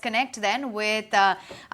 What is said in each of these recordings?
connect then with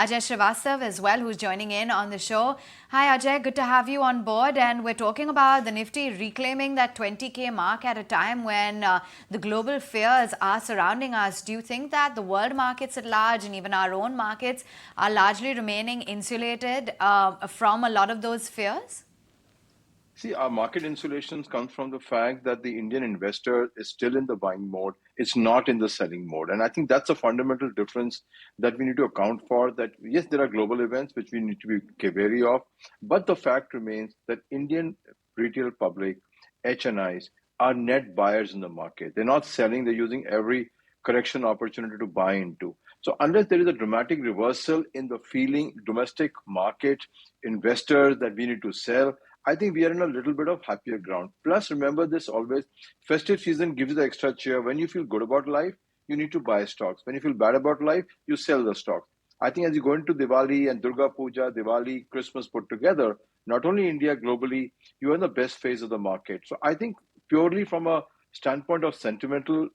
Ajay Srivastava as well, who's joining in on the show. Hi Ajay, good to have you on board, and we're talking about the Nifty reclaiming that 20K mark at a time when the global fears are surrounding us. Do you think that the world markets at large and even our own markets are largely remaining insulated from a lot of those fears? See, our market insulations comes from the fact that the Indian investor is still in the buying mode. It's not in the selling mode. And I think that's a fundamental difference that we need to account for, that yes, there are global events which we need to be wary of, but the fact remains that Indian retail public, HNIs, are net buyers in the market. They're not selling, they're using every correction opportunity to buy into. So unless there is a dramatic reversal in the feeling domestic market investors that we need to sell, I think we are in a little bit of happier ground. Plus, remember this always, festive season gives you the extra cheer. When you feel good about life, you need to buy stocks. When you feel bad about life, you sell the stocks. I think as you go into Diwali and Durga Puja, Diwali, Christmas put together, not only India, globally, you are in the best phase of the market. So I think purely from a standpoint of sentimental,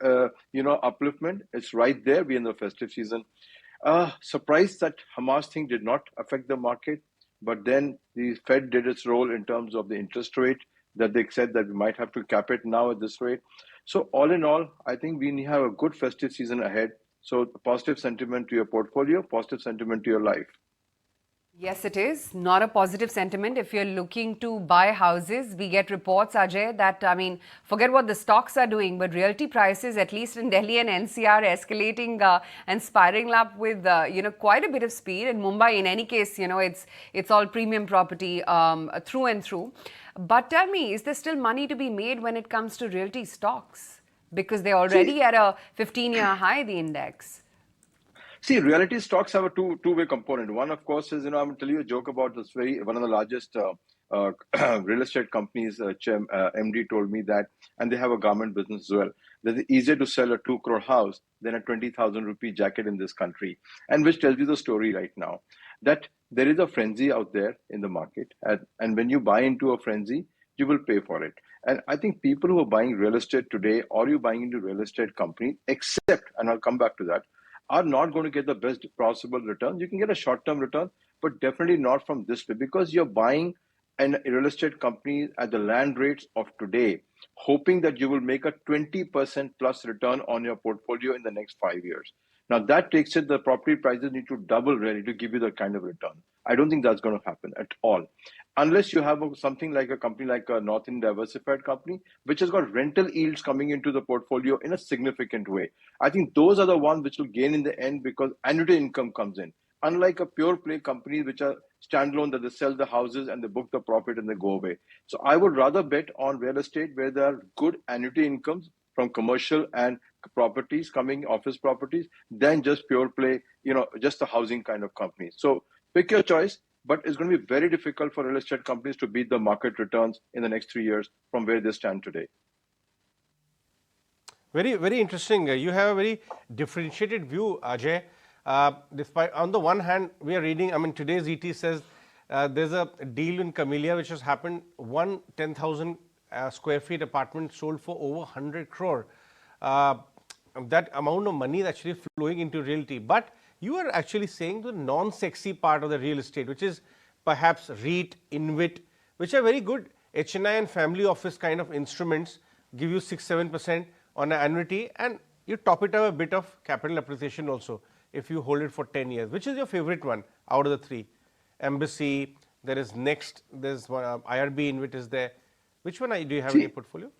upliftment, it's right there. We're in the festive season. Surprised that Hamas thing did not affect the market. But then the Fed did its role in terms of the interest rate, that they said that we might have to cap it now at this rate. So all in all, I think we have a good festive season ahead. So positive sentiment to your portfolio, positive sentiment to your life. Yes, it is. Not a positive sentiment. If you're looking to buy houses, we get reports, Ajay, that, forget what the stocks are doing, but realty prices, at least in Delhi and NCR, escalating and spiraling up with, quite a bit of speed. In Mumbai, in any case, it's all premium property through and through. But tell me, is there still money to be made when it comes to realty stocks? Because they're already at a 15-year high, the index. See, reality stocks have a two-way component. One, of course, is, I'm going to tell you a joke about this one of the largest real estate companies, MD told me that, and they have a garment business as well, that it's easier to sell a 2 crore house than a 20,000 rupee jacket in this country. And which tells you the story right now, that there is a frenzy out there in the market. And when you buy into a frenzy, you will pay for it. And I think people who are buying real estate today, or you buying into real estate company, except, and I'll come back to that, are not going to get the best possible return. You can get a short-term return, but definitely not from this way, because you're buying a real estate company at the land rates of today, hoping that you will make a 20% plus return on your portfolio in the next 5 years. Now that takes it, the property prices need to double really to give you that kind of return. I don't think that's going to happen at all. Unless you have something like a company like a North Indian diversified company, which has got rental yields coming into the portfolio in a significant way. I think those are the ones which will gain in the end, because annuity income comes in. Unlike a pure play company which are standalone, that they sell the houses and they book the profit and they go away. So I would rather bet on real estate where there are good annuity incomes from commercial and properties coming, office properties, than just pure play, just a housing kind of company. So pick your choice, but it's going to be very difficult for real estate companies to beat the market returns in the next 3 years from where they stand today. Very, very interesting. You have a very differentiated view, Ajay. Despite, on the one hand, we are reading, today's ET says there's a deal in Camellia which has happened, 10,000 square feet apartment sold for over 100 crore. That amount of money is actually flowing into realty. But you are actually saying the non-sexy part of the real estate, which is perhaps REIT, InvIT, which are very good HNI and family office kind of instruments, give you 6-7% on an annuity, and you top it up a bit of capital appreciation also if you hold it for 10 years. Which is your favorite one out of the three? Embassy, there is Next, there's IRB InvIT is there. Which one do you have in your portfolio?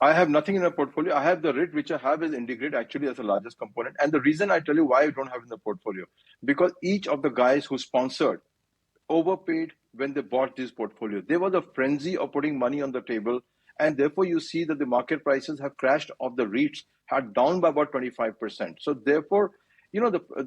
I have nothing in my portfolio. I have the REIT, which I have is integrated actually as the largest component. And the reason I tell you why I don't have in the portfolio, because each of the guys who sponsored overpaid when they bought this portfolio. There was a frenzy of putting money on the table. And therefore, you see that the market prices have crashed of the REITs, had down by about 25%. So therefore,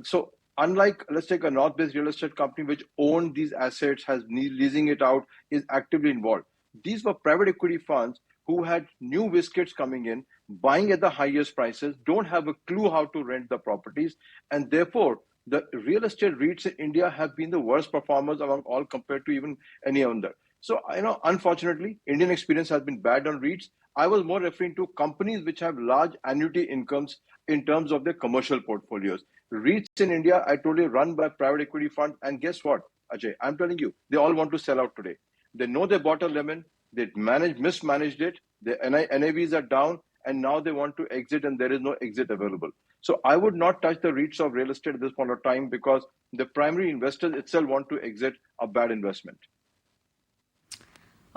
so unlike, let's take a North-based real estate company which owned these assets, has leasing it out, is actively involved. These were private equity funds who had new biscuits coming in, buying at the highest prices, don't have a clue how to rent the properties, and therefore the real estate REITs in India have been the worst performers among all compared to even any other. So, unfortunately, Indian experience has been bad on REITs. I was more referring to companies which have large annuity incomes in terms of their commercial portfolios. REITs in India, I told you, run by private equity fund. And guess what, Ajay? I'm telling you, they all want to sell out today. They know they bought a lemon, they mismanaged it, the NAVs are down, and now they want to exit and there is no exit available. So I would not touch the REITs of real estate at this point of time because the primary investors itself want to exit a bad investment.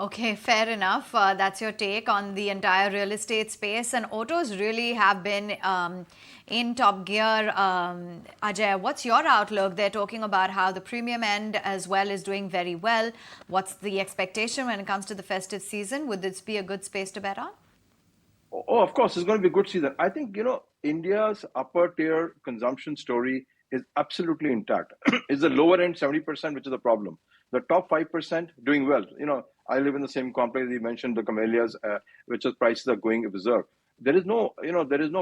Okay, fair enough. That's your take on the entire real estate space. And autos really have been in top gear. Ajay, what's your outlook? They're talking about how the premium end as well is doing very well. What's the expectation when it comes to the festive season? Would this be a good space to bet on? Oh, of course, it's going to be a good season. I think, India's upper tier consumption story is absolutely intact. It's the lower end 70%, which is the problem. The top 5% doing well. I live in the same complex you mentioned, the Camellias, which is prices are going berserk. There is no,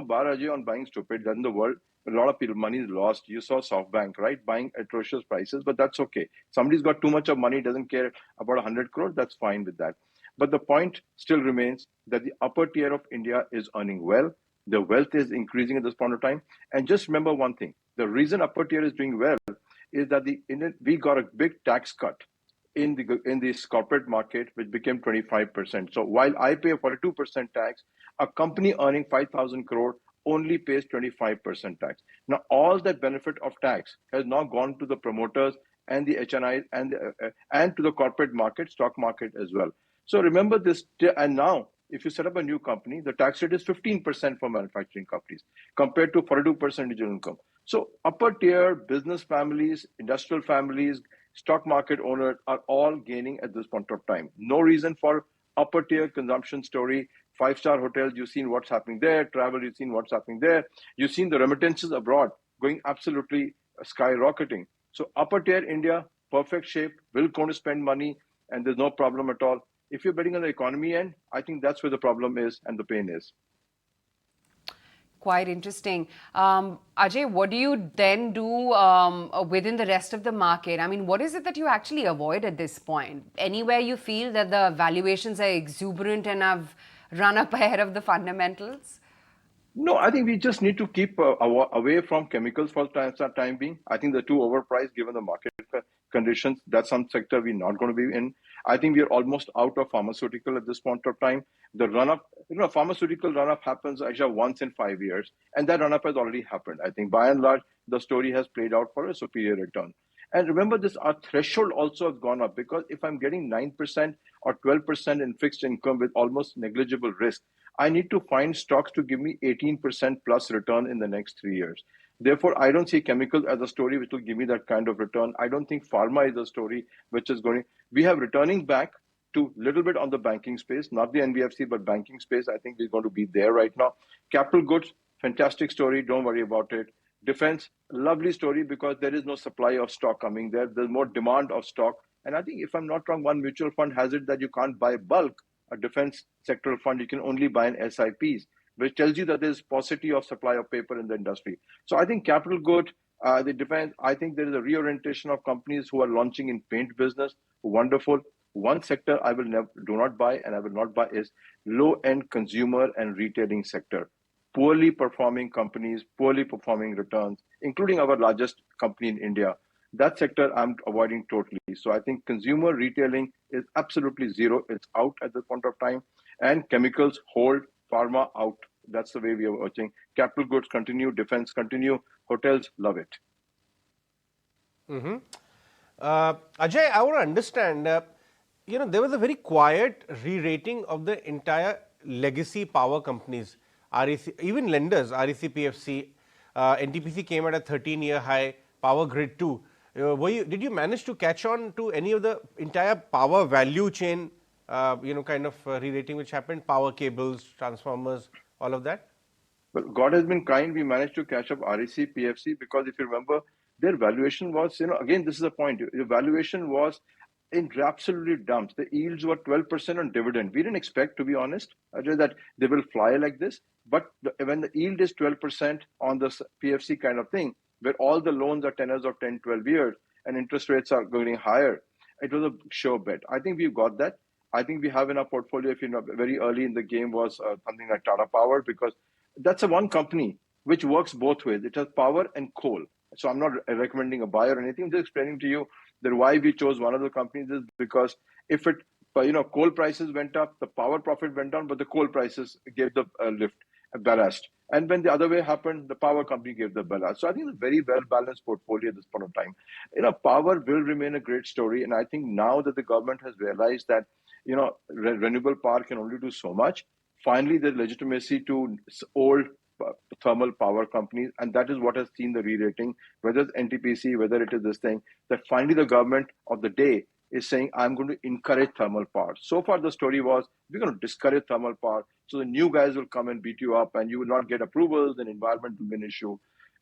barrage on buying stupid. That's in the world. A lot of people, money is lost. You saw SoftBank, right? Buying atrocious prices, but that's okay. Somebody's got too much of money, doesn't care about 100 crores. That's fine with that. But the point still remains that the upper tier of India is earning well. The wealth is increasing at this point of time. And just remember one thing. The reason upper tier is doing well is that we got a big tax cut in this corporate market, which became 25%. So while I pay a 42% tax, a company earning 5,000 crore only pays 25% tax. Now, all that benefit of tax has now gone to the promoters and the HNIs and to the corporate market, stock market as well. So remember this, and now if you set up a new company, the tax rate is 15% for manufacturing companies compared to 42% digital income. So upper tier business families, industrial families, stock market owners are all gaining at this point of time. No reason for upper tier consumption story. 5-star hotels, you've seen what's happening there. Travel, you've seen what's happening there. You've seen the remittances abroad going absolutely skyrocketing. So upper tier India, perfect shape, will going to spend money, and there's no problem at all. If you're betting on the economy end, I think that's where the problem is and the pain is. Quite interesting. Ajay, what do you then do within the rest of the market? I mean, what is it that you actually avoid at this point? Anywhere you feel that the valuations are exuberant and have run up ahead of the fundamentals? No, I think we just need to keep away from chemicals for the time being. I think they're too overpriced given the market conditions. That's some sector we're not going to be in. I think we're almost out of pharmaceutical at this point of time. The run-up, pharmaceutical run-up happens actually once in 5 years, and that run-up has already happened. I think by and large, the story has played out for a superior return. And remember this, our threshold also has gone up because if I'm getting 9% or 12% in fixed income with almost negligible risk, I need to find stocks to give me 18% plus return in the next 3 years. Therefore, I don't see chemicals as a story which will give me that kind of return. I don't think pharma is a story which is going. We have returning back to little bit on the banking space, not the NBFC, but banking space. I think we're going to be there right now. Capital goods, fantastic story. Don't worry about it. Defense, lovely story because there is no supply of stock coming there. There's more demand of stock. And I think if I'm not wrong, one mutual fund has it that you can't buy bulk, a defense sectoral fund. You can only buy in SIPs, which tells you that there's paucity of supply of paper in the industry. So I think capital good, they depend. I think there is a reorientation of companies who are launching in paint business. Wonderful. One sector I will do not buy and I will not buy is low-end consumer and retailing sector. Poorly performing companies, poorly performing returns, including our largest company in India. That sector I'm avoiding totally. So I think consumer retailing is absolutely zero. It's out at this point of time. And chemicals hold, pharma out. That's the way we are watching. Capital goods continue, defense continue, hotels love it. Mm-hmm. Ajay, I want to understand, there was a very quiet re-rating of the entire legacy power companies, REC, even lenders, REC, PFC, NTPC came at a 13-year high, Power Grid too. Did you manage to catch on to any of the entire power value chain, kind of re-rating which happened, power cables, transformers, all of that? Well, God has been kind. We managed to catch up REC, PFC, because if you remember, their valuation was, again, this is the point. The valuation was in absolutely dumps. The yields were 12% on dividend. We didn't expect, to be honest, Ajay, that they will fly like this. But when the yield is 12% on the PFC kind of thing, where all the loans are tenors of 10, 12 years and interest rates are going higher, it was a sure bet. I think we've got that. I think we have in our portfolio, if you know, very early in the game was something like Tata Power, because that's a one company which works both ways. It has power and coal. So I'm not recommending a buy or anything. I'm just explaining to you that why we chose one of the companies is because if it, coal prices went up, the power profit went down, but the coal prices gave the lift, ballast. And when the other way happened, the power company gave the ballast. So I think it's a very well balanced portfolio at this point of time. Power will remain a great story, and I think now that the government has realized that renewable power can only do so much, finally the legitimacy to old thermal power companies, and that is what has seen the re-rating, whether it's NTPC, whether it is this thing, that finally the government of the day is saying, I'm going to encourage thermal power. So far, the story was, we're going to discourage thermal power, so the new guys will come and beat you up, and you will not get approvals, and environment will be an issue.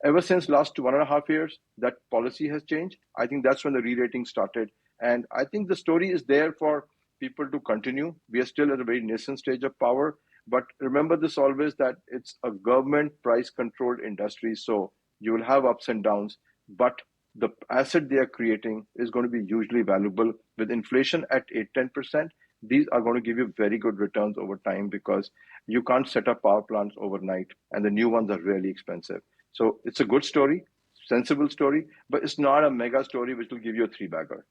Ever since last 1.5 years, that policy has changed. I think that's when the re-rating started. And I think the story is there for people to continue. We are still at a very nascent stage of power. But remember this always, that it's a government price controlled industry. So you will have ups and downs, but the asset they are creating is going to be hugely valuable. With inflation at 8-10%, these are going to give you very good returns over time, because you can't set up power plants overnight, and the new ones are really expensive. So it's a good story, sensible story, but it's not a mega story which will give you a three-bagger.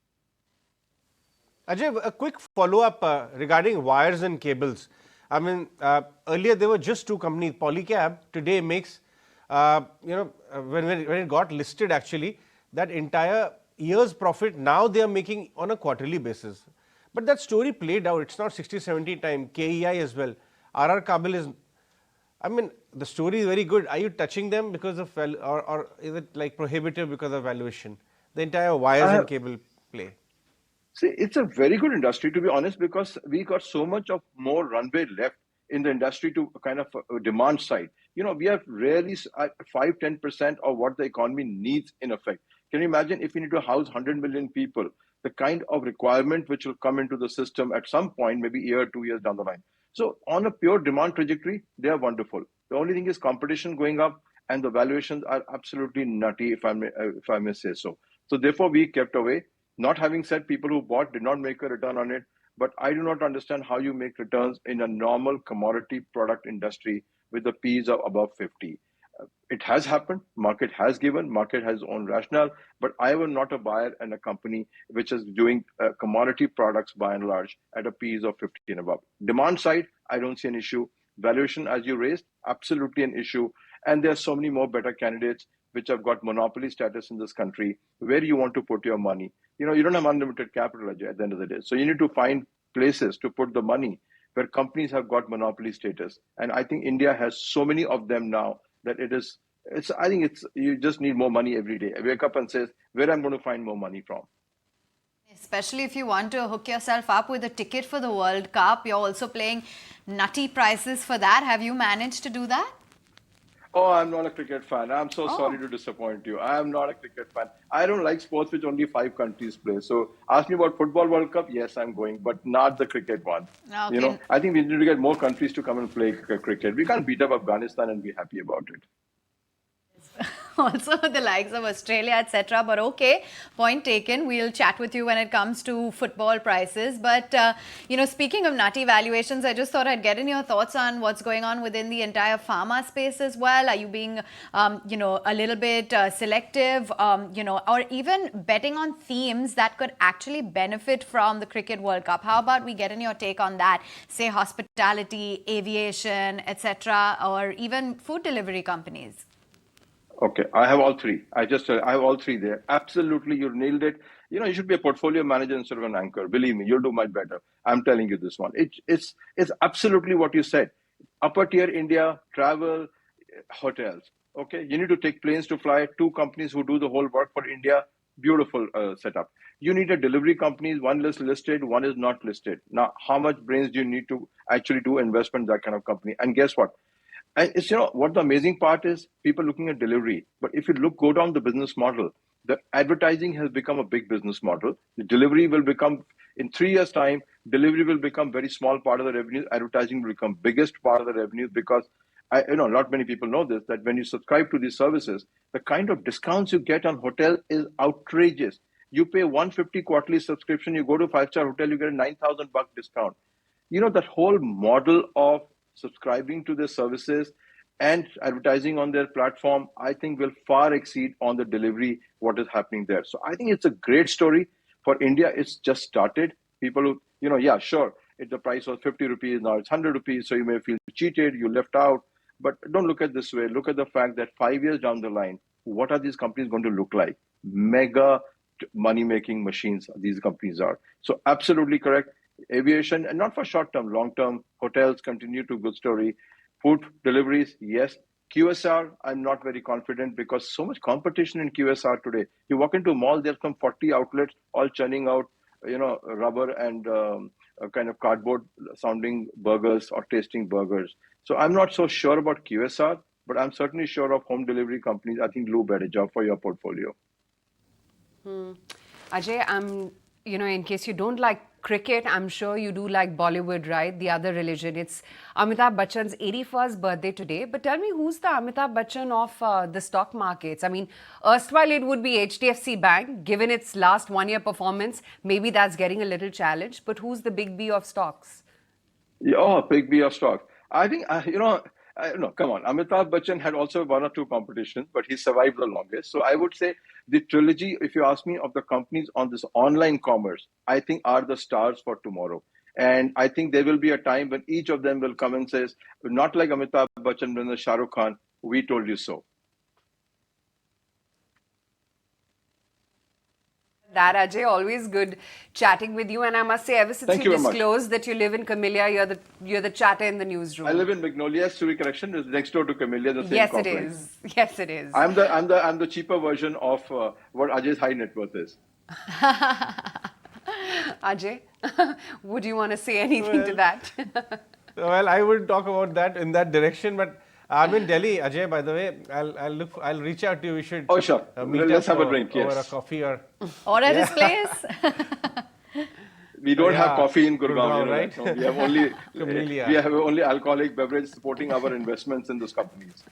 Ajay, a quick follow-up regarding wires and cables. I mean, earlier there were just two companies. Polycab today makes, when it got listed actually, that entire year's profit, now they are making on a quarterly basis. But that story played out. It's not 60-70 time. KEI as well. RR Kabel is, I mean, the story is very good. Are you touching them because of, or is it like prohibitive because of valuation? The entire wires and cable play. See, it's a very good industry, to be honest, because we got so much of more runway left in the industry to kind of demand side. We have rarely 5-10% of what the economy needs in effect. Can you imagine if we need to house 100 million people, the kind of requirement which will come into the system at some point, maybe a year, 2 years down the line. So on a pure demand trajectory, they are wonderful. The only thing is competition going up, and the valuations are absolutely nutty, if I may say so. So therefore, we kept away. Not having said people who bought did not make a return on it, but I do not understand how you make returns in a normal commodity product industry with the P's of above 50. It has happened, market has given, market has own rationale, but I am not a buyer in a company which is doing commodity products by and large at a P's of 50 and above. Demand side, I don't see an issue. Valuation, as you raised, absolutely an issue. And there are so many more better candidates which have got monopoly status in this country. Where you want to put your money? You don't have unlimited capital at the end of the day. So you need to find places to put the money where companies have got monopoly status. And I think India has so many of them now that you just need more money every day. I wake up and says, where I'm going to find more money from? Especially if you want to hook yourself up with a ticket for the World Cup. You're also playing nutty prices for that. Have you managed to do that? Oh, I'm not a cricket fan. I'm so sorry to disappoint you. I am not a cricket fan. I don't like sports which only 5 countries play. So ask me about Football World Cup. Yes, I'm going, but not the cricket one. Okay. I think we need to get more countries to come and play cricket. We can't beat up Afghanistan and be happy about it. Also the likes of Australia, etc. But okay, point taken. We'll chat with you when it comes to football prices. But, speaking of nutty valuations, I just thought I'd get in your thoughts on what's going on within the entire pharma space as well. Are you being, a little bit selective, or even betting on themes that could actually benefit from the Cricket World Cup? How about we get in your take on that? Say hospitality, aviation, etc., or even food delivery companies. Okay, I have all three. I have all three there. Absolutely, you nailed it. You should be a portfolio manager instead of an anchor. Believe me, you'll do much better. I'm telling you this one. It's absolutely what you said. Upper tier India, travel, hotels. Okay, you need to take planes to fly. 2 companies who do the whole work for India. Beautiful setup. You need a delivery companies. One is listed, one is not listed. Now, how much brains do you need to actually do investment in that kind of company? And guess what? And it's, what the amazing part is, people looking at delivery. But if you go down the business model, the advertising has become a big business model. The delivery will become, in 3 years' time, delivery will become very small part of the revenue. Advertising will become biggest part of the revenue, because not many people know this, that when you subscribe to these services, the kind of discounts you get on hotel is outrageous. You pay 150 quarterly subscription, you go to 5-star hotel, you get a $9,000 discount. That whole model of subscribing to the services and advertising on their platform, I think will far exceed on the delivery what is happening there. So I think it's a great story for India. It's just started. People who, yeah, sure, if the price was 50 rupees, now it's 100 rupees, so you may feel cheated, you left out. But don't look at this way. Look at the fact that 5 years down the line, what are these companies going to look like? Mega money-making machines these companies are. So absolutely correct. Aviation, and not for short term, long term. Hotels continue to good story. Food deliveries, yes. QSR, I'm not very confident because so much competition in QSR today. You walk into a mall, there's some 40 outlets all churning out, rubber and kind of cardboard sounding burgers or tasting burgers. So I'm not so sure about QSR, but I'm certainly sure of home delivery companies. I think do a better job for your portfolio. Ajay, in case you don't like cricket, I'm sure you do like Bollywood, right? The other religion. It's Amitabh Bachchan's 81st birthday today. But tell me, who's the Amitabh Bachchan of the stock markets? I mean, erstwhile it would be HDFC Bank, given its last 1 year performance. Maybe that's getting a little challenged. But who's the big B of stocks? Yeah, big B of stock. I think, no, come on. Amitabh Bachchan had also one or two competitions, but he survived the longest. So I would say the trilogy, if you ask me, of the companies on this online commerce, I think are the stars for tomorrow. And I think there will be a time when each of them will come and says, not like Amitabh Bachchan when the Shah Rukh Khan, we told you so. That, Ajay, always good chatting with you. And I must say, ever since Thank you you very much. disclosed that you live in Camellia, you're the chatter in the newsroom. I live in Magnolias, to be correction, is next door to Camellia, the same Yes, complex. it is. Yes, it is. I'm the cheaper version of what Ajay's high net worth is. Ajay, would you want to say anything to that? Well, I would talk about that in that direction, but I'm in Delhi, Ajay. By the way, I'll reach out to you. We should. Oh, sure. Meet Let's up have a drink. Yes. over a coffee or at his place. We don't have coffee in Gurgaon, right? No, we have only Camellia. we have only alcoholic beverage supporting our investments in those companies.